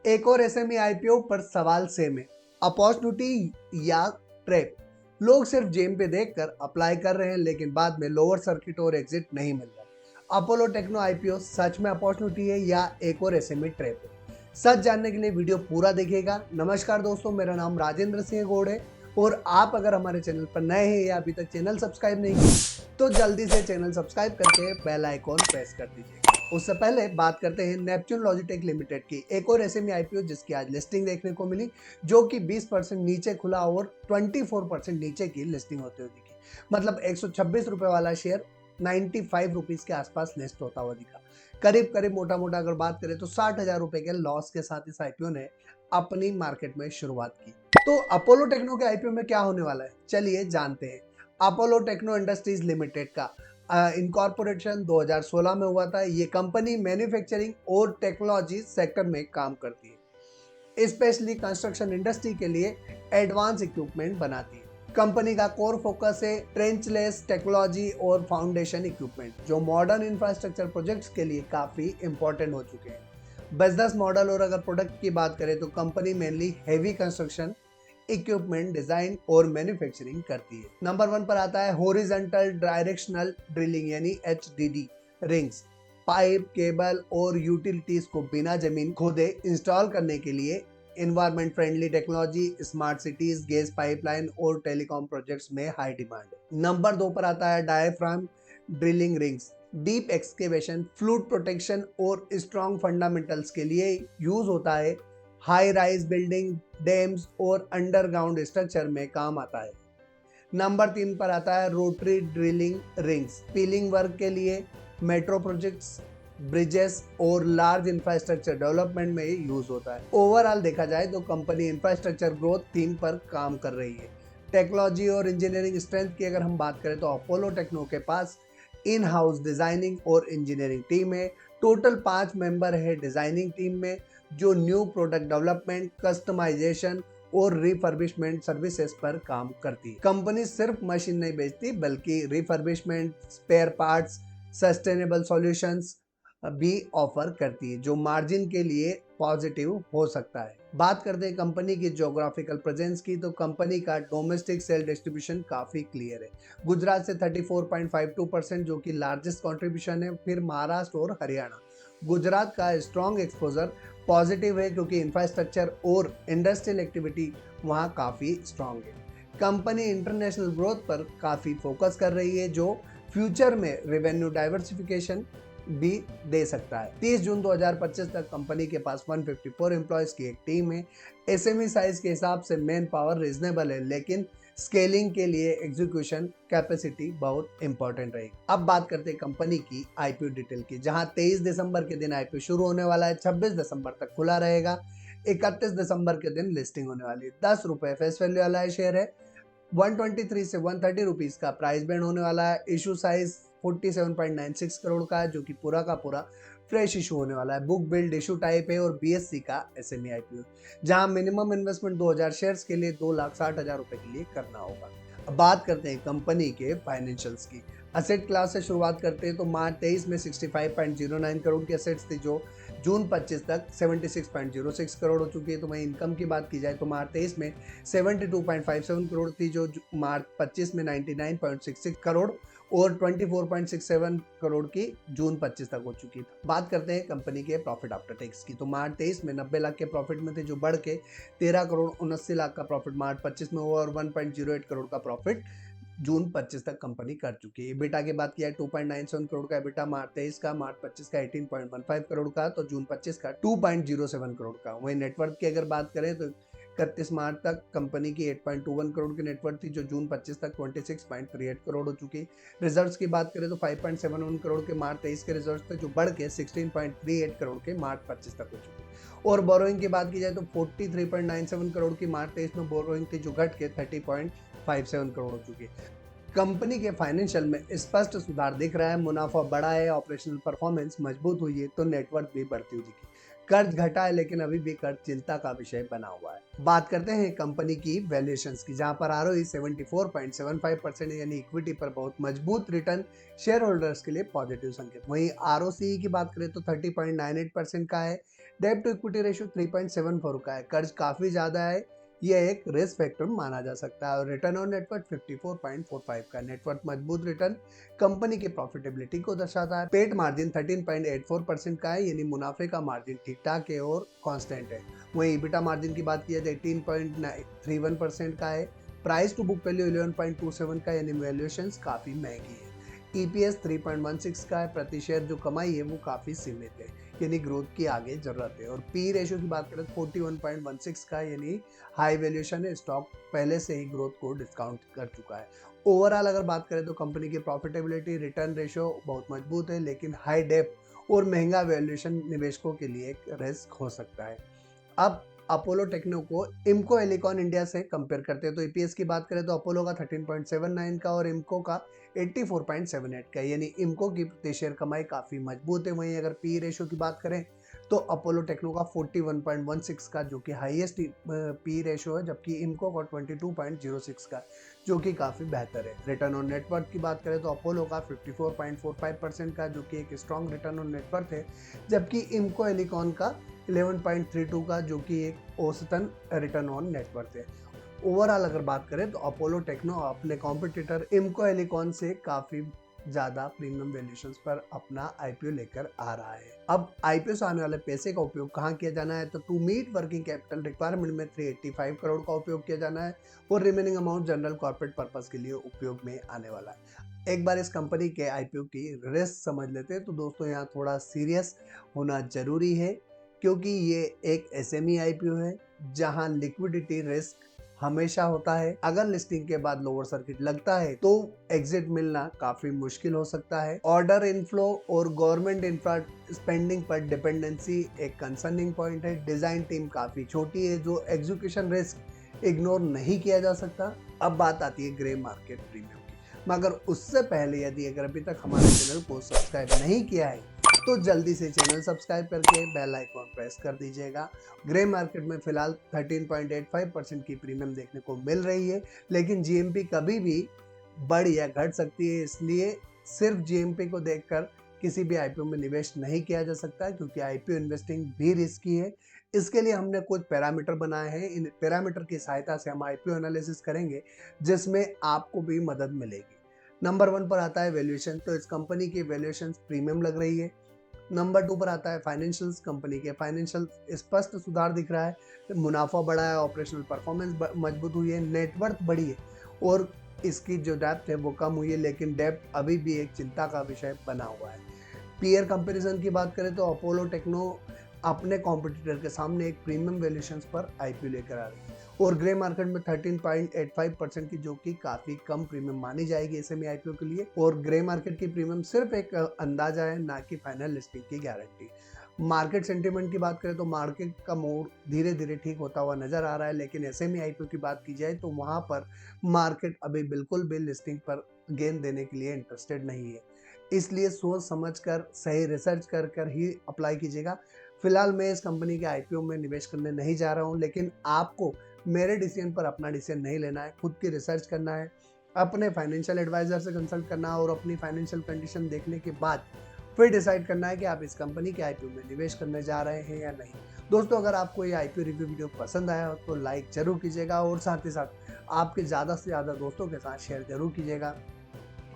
एक और SME IPO पर सवाल सेम है, अपॉर्चुनिटी या ट्रैप। लोग सिर्फ जेम पे देखकर अप्लाई कर रहे हैं लेकिन बाद में लोअर सर्किट और एग्जिट नहीं मिल रहा। अपोलो टेक्नो आईपीओ सच में अपॉर्चुनिटी है या एक और एसएमई ट्रैप है? सच जानने के लिए वीडियो पूरा देखिएगा। नमस्कार दोस्तों, मेरा नाम राजेंद्र सिंह गौड़ है और आप अगर हमारे चैनल पर नए हैं या अभी तक चैनल सब्सक्राइब नहीं किया तो जल्दी से चैनल सब्सक्राइब करके बेल आइकॉन प्रेस कर दीजिए। उससे पहले बात करते हैं नेपच्यून लॉजिटेक लिमिटेड की, एक और एसएमई आईपीओ जिसकी आज लिस्टिंग देखने को मिली, जो कि 20% नीचे खुला और 24% नीचे की लिस्टिंग होते हुए दिखी। मतलब 126 रुपए वाला शेयर 95 रुपीज के आसपास लिस्ट होता हुआ दिखा। करीब करीब मोटा मोटा अगर बात करें तो 60,000 रुपए के लॉस के साथ इस आईपीओ ने अपनी मार्केट में शुरुआत की। तो अपोलो टेक्नो के आईपीओ में क्या होने वाला है, चलिए जानते हैं। अपोलो टेक्नो इंडस्ट्रीज लिमिटेड का इनकॉर्पोरेशन 2016 में हुआ था। ये कंपनी मैन्युफैक्चरिंग और टेक्नोलॉजी सेक्टर में काम करती है, स्पेशली कंस्ट्रक्शन इंडस्ट्री के लिए एडवांस इक्विपमेंट बनाती है। कंपनी का कोर फोकस है ट्रेंचलेस टेक्नोलॉजी और फाउंडेशन इक्विपमेंट, जो मॉडर्न इंफ्रास्ट्रक्चर प्रोजेक्ट्स के लिए काफी इंपॉर्टेंट हो चुके हैं। बिजनेस मॉडल और अगर प्रोडक्ट की बात करें तो company mainly heavy construction equipment design और मैन्युफैक्चरिंग करती है। नंबर 1 पर आता है हॉरिजॉन्टल डायरेक्शनल ड्रिलिंग यानी एचडीडी रिंग्स। पाइप, केबल और यूटिलिटीज को बिना जमीन खोदे इंस्टॉल करने के लिए environment friendly technology, smart cities, gas pipeline और टेलीकॉम प्रोजेक्ट्स में हाई डिमांड है। नंबर 2 पर आता है diaphragm drilling rings. Deep excavation, fluid protection और स्ट्रॉन्ग फंडामेंटल्स के लिए यूज होता है। हाई राइज बिल्डिंग, डैम्स और अंडरग्राउंड स्ट्रक्चर में काम आता है। नंबर 3 पर आता है rotary drilling rings. Piling work के लिए, मेट्रो प्रोजेक्ट्स, ब्रिजेस और लार्ज इंफ्रास्ट्रक्चर डेवलपमेंट में यूज होता है। ओवरऑल देखा जाए तो कंपनी इंफ्रास्ट्रक्चर ग्रोथ थीम पर काम कर रही है। टेक्नोलॉजी और इंजीनियरिंग स्ट्रेंथ की अगर हम बात करें तो अपोलो टेक्नो के पास इन हाउस डिजाइनिंग और इंजीनियरिंग टीम है। टोटल 5 मेंबर है डिजाइनिंग टीम में, जो न्यू प्रोडक्ट डेवलपमेंट, कस्टमाइजेशन और रिफर्बिशमेंट सर्विसेज पर काम करती है। कंपनी सिर्फ मशीन नहीं बेचती बल्कि refurbishment, spare parts, sustainable solutions भी ऑफर करती है, जो मार्जिन के लिए पॉजिटिव हो सकता है। बात करते हैं कंपनी की ज्योग्राफिकल प्रेजेंस की, तो कंपनी का डोमेस्टिक सेल डिस्ट्रीब्यूशन काफी क्लियर है। गुजरात से 34.52% जो कि लार्जेस्ट कंट्रीब्यूशन है, फिर महाराष्ट्र और हरियाणा। गुजरात का स्ट्रॉन्ग एक्सपोजर पॉजिटिव है क्योंकि इंफ्रास्ट्रक्चर और इंडस्ट्रियल एक्टिविटी वहाँ काफी स्ट्रॉन्ग है। कंपनी इंटरनेशनल ग्रोथ पर काफी फोकस कर रही है, जो फ्यूचर में रेवेन्यू डाइवर्सिफिकेशन भी दे सकता है। 30 जून 2025 तक कंपनी के पास 154 एम्प्लॉयज की एक टीम है। एसएमई साइज के हिसाब से मैन पावर रीजनेबल है, लेकिन स्केलिंग के लिए एग्जीक्यूशन कैपेसिटी बहुत इंपॉर्टेंट रहेगी। अब बात करते हैं कंपनी की आईपीओ डिटेल की, जहां 23 दिसंबर के दिन आईपीओ शुरू होने वाला है, 26 दिसंबर तक खुला रहेगा, 31 दिसंबर के दिन लिस्टिंग होने वाली है। 10 रुपए फेस वैल्यू वाला है शेयर है। 123 से 130 रुपीज का प्राइस बैंड होने वाला है। इशू साइज 47.96 करोड़ का है, जो कि पूरा का पूरा फ्रेश इशू होने वाला है। बुक बिल्ड इशू टाइप है और बीएससी का एसएमई आईपीओ, जहां मिनिमम इन्वेस्टमेंट 2000 शेयर्स के लिए 2,60,000 रुपए के लिए करना होगा। अब बात करते हैं कंपनी के फाइनेंशियल्स की। असेट क्लास से शुरुआत करते हैं तो मार्च 23 में 65.09 करोड़ की असेट्स थी, जो जून 25 तक 76.06 करोड़ हो चुकी है। तो वहीं इनकम की बात की जाए तो मार्च 23 में 72.57 करोड़ थी, जो मार्च 25 में 99.66 करोड़ और 24.67 करोड़ की जून 25 तक हो चुकी है। बात करते हैं कंपनी के प्रॉफिट आफ्टर टैक्स की, तो मार्च 23 में 90 लाख के प्रॉफिट में थे, जो बढ़ के 13 करोड़ 79 लाख का प्रॉफिट मार्च 25 में हुआ और 1.08 करोड़ का प्रॉफिट जून 25 तक कंपनी कर चुकी है। एबिटा की बात किया 2.97 करोड़ का एबिटा मार्च 23 का, मार्च 25 का 18.15 करोड़ का, तो जून 25 का 2.07 करोड़ का। वहीं नेटवर्थ की अगर बात करें तो 31 मार्च तक कंपनी की 8.21 करोड़ की नेटवर्थ थी, जो जून 25 तक 26.38 करोड़ हो चुकी। रिजर्व्स की बात करें तो 5.71 करोड़ के मार्च 23 के रिजर्व्स थे, जो बढ़ के 16.38 करोड़ के मार्च 25 तक हो चुकी। और बोरोइंग की बात की जाए तो 43.97 करोड़ की मार्च 23 में बोरोइंग थी, जो घट के 30.57 करोड़ हो चुकी है। कंपनी के फाइनेंशियल में स्पष्ट सुधार दिख रहा है। मुनाफा बढ़ा है, ऑपरेशनल परफॉर्मेंस मजबूत हुई है, तो नेटवर्थ भी बढ़ती हुई दिखी। कर्ज घटा है लेकिन अभी भी कर्ज चिंता का विषय बना हुआ है। बात करते हैं कंपनी की वैल्यूएशंस की, जहां पर आरओई 74.75% यानी इक्विटी पर बहुत मजबूत रिटर्न, शेयर होल्डर्स के लिए पॉजिटिव संकेत। वहीं आरओसीई की बात करें तो 30.98% का है। डेट टू इक्विटी रेशियो 3.74 का है। कर्ज काफी ज्यादा है, यह एक रिस्क फैक्टर माना जा सकता है। और रिटर्न ऑन नेटवर्थ 54.45 का। नेटवर्थ मजबूत रिटर्न कंपनी की प्रॉफिटेबिलिटी को दर्शाता है। पेट मार्जिन 13.84% का है, यानी मुनाफे का मार्जिन ठीक ठाक है और कांस्टेंट है। वहीं इबिटा मार्जिन की बात किया जाए 18.31% का है। प्राइस टू बुक वैल्यू 11.27 का, यानी वैल्यूएशन काफी महंगी है। ईपीएस 3.16 का है। प्रति शेयर जो कमाई है वो काफी सीमित है, यानी ग्रोथ की आगे जरूरत है। और पी रेशियो की बात करें तो 41.16 का, यानी हाई वैल्यूएशन है। स्टॉक पहले से ही ग्रोथ को डिस्काउंट कर चुका है। ओवरऑल अगर बात करें तो कंपनी की प्रॉफिटेबिलिटी, रिटर्न रेशियो बहुत मजबूत है, लेकिन हाई डेप और महंगा वैल्यूएशन निवेशकों के लिए एक रिस्क हो सकता है। अब अपोलो टेक्नो को इम्को एलिकॉन इंडिया से कंपेयर करते हैं तो ईपीएस की बात करें तो अपोलो का 13.79 का और इम्को का 84.78 का, यानी इम्को की प्रति शेयर कमाई काफी मजबूत है। वहीं अगर पी रेशियो की बात करें तो अपोलो टेक्नो का 41.16 का, जो कि हाईएस्ट पी रेशियो है, जबकि इम्को का 22.06 का, जो कि काफी बेहतर है। रिटर्न ऑन नेटवर्थ की बात करें तो अपोलो का 54.45% का, जो कि एक स्ट्रॉन्ग रिटर्न ऑन नेटवर्थ है, जबकि इम्को एलिकॉन का 11.32 का, जो कि एक औसतन रिटर्न ऑन नेटवर्थ है। ओवरऑल अगर बात करें तो अपोलो टेक्नो अपने कॉम्पिटिटर इम्को एलिकॉन से काफी ज्यादा प्रीमियम वैल्यूएशंस पर अपना आईपीओ लेकर आ रहा है। अब आईपीओ से आने वाले पैसे का उपयोग कहाँ किया जाना है, तो to meet working capital requirement में 385 करोड़ का उपयोग किया जाना है और remaining amount general corporate purpose के लिए उपयोग में आने वाला है। एक बार इस कंपनी के आईपीओ की रिस्क समझ लेते हैं तो दोस्तों यहाँ थोड़ा सीरियस होना जरूरी है, क्योंकि ये एक एसएमई आईपीओ है जहां लिक्विडिटी रिस्क हमेशा होता है। अगर लिस्टिंग के बाद लोअर सर्किट लगता है तो एग्जिट मिलना काफी मुश्किल हो सकता है। ऑर्डर इनफ्लो और गवर्नमेंट इंफ्रा स्पेंडिंग पर डिपेंडेंसी एक कंसर्निंग पॉइंट है। डिजाइन टीम काफी छोटी है, जो एग्जीक्यूशन रिस्क इग्नोर नहीं किया जा सकता। अब बात आती है ग्रे मार्केट प्रीमियम की, मगर उससे पहले यदि अगर अभी तक हमारे चैनल को सब्सक्राइब नहीं किया है तो जल्दी से चैनल सब्सक्राइब करके बेल आइकॉन प्रेस कर दीजिएगा। ग्रे मार्केट में फिलहाल 13.85% की प्रीमियम देखने को मिल रही है, लेकिन जीएमपी कभी भी बढ़ या घट सकती है, इसलिए सिर्फ जीएमपी को देखकर किसी भी आईपीओ में निवेश नहीं किया जा सकता, क्योंकि आईपीओ इन्वेस्टिंग भी रिस्की है। इसके लिए हमने कुछ पैरामीटर बनाए हैं। इन पैरामीटर की सहायता से हम आईपीओ एनालिसिस करेंगे, जिसमें आपको भी मदद मिलेगी। नंबर 1 पर आता है वैल्यूएशन, तो इस कंपनी की वैल्यूएशन प्रीमियम लग रही है। नंबर 2 पर आता है फाइनेंशियल्स, कंपनी के फाइनेंशियल स्पष्ट सुधार दिख रहा है, मुनाफा बढ़ा है, ऑपरेशनल परफॉर्मेंस मजबूत हुई है, नेटवर्थ बढ़ी है और इसकी जो डेप्थ है वो कम हुई है, लेकिन डेप्थ अभी भी एक चिंता का विषय बना हुआ है। पीयर कंपैरिजन की बात करें तो अपोलो टेक्नो अपने कॉम्पिटिटर के सामने एक प्रीमियम वैल्यूएशंस पर आईपीओ लेकर आ रही है और ग्रे मार्केट में 13.85% की, जो कि काफी कम प्रीमियम मानी जाएगी एसएमई आईपीओ के लिए। और ग्रे मार्केट की प्रीमियम सिर्फ एक अंदाजा है, ना कि फाइनल लिस्टिंग की गारंटी। मार्केट सेंटीमेंट की बात करें तो मार्केट का मूड धीरे धीरे ठीक होता हुआ नजर आ रहा है, लेकिन एसएमई आईपीओ की बात की जाए तो वहां पर मार्केट अभी बिल्कुल भी लिस्टिंग पर गेन देने के लिए इंटरेस्टेड नहीं है। इसलिए सोच समझकर सही रिसर्च कर कर ही अप्लाई कीजिएगा। फिलहाल मैं इस कंपनी के आईपीओ में निवेश करने नहीं जा रहा हूं, लेकिन आपको मेरे डिसीजन पर अपना डिसीजन नहीं लेना है, खुद की रिसर्च करना है, अपने फाइनेंशियल एडवाइजर से कंसल्ट करना है और अपनी फाइनेंशियल कंडीशन देखने के बाद फिर डिसाइड करना है कि आप इस कंपनी के आईपीओ में निवेश करने जा रहे हैं या नहीं। दोस्तों, अगर आपको ये आईपीओ रिव्यू वीडियो पसंद आया हो तो लाइक जरूर कीजिएगा और साथ ही साथ आपके ज़्यादा से ज़्यादा दोस्तों के साथ शेयर जरूर कीजिएगा।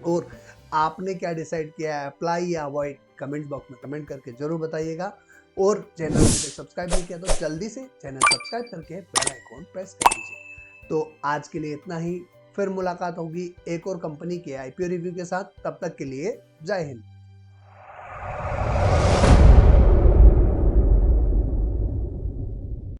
और आपने क्या डिसाइड किया है, अप्लाई या अवॉइड, कमेंट बॉक्स में कमेंट करके जरूर बताइएगा। और चैनल अभी तक सब्सक्राइब नहीं किया तो जल्दी से चैनल सब्सक्राइब करके बेल आइकॉन प्रेस कर दीजिए। तो आज के लिए इतना ही, फिर मुलाकात होगी एक और कंपनी के आईपीओ रिव्यू के साथ। तब तक के लिए जय हिंद।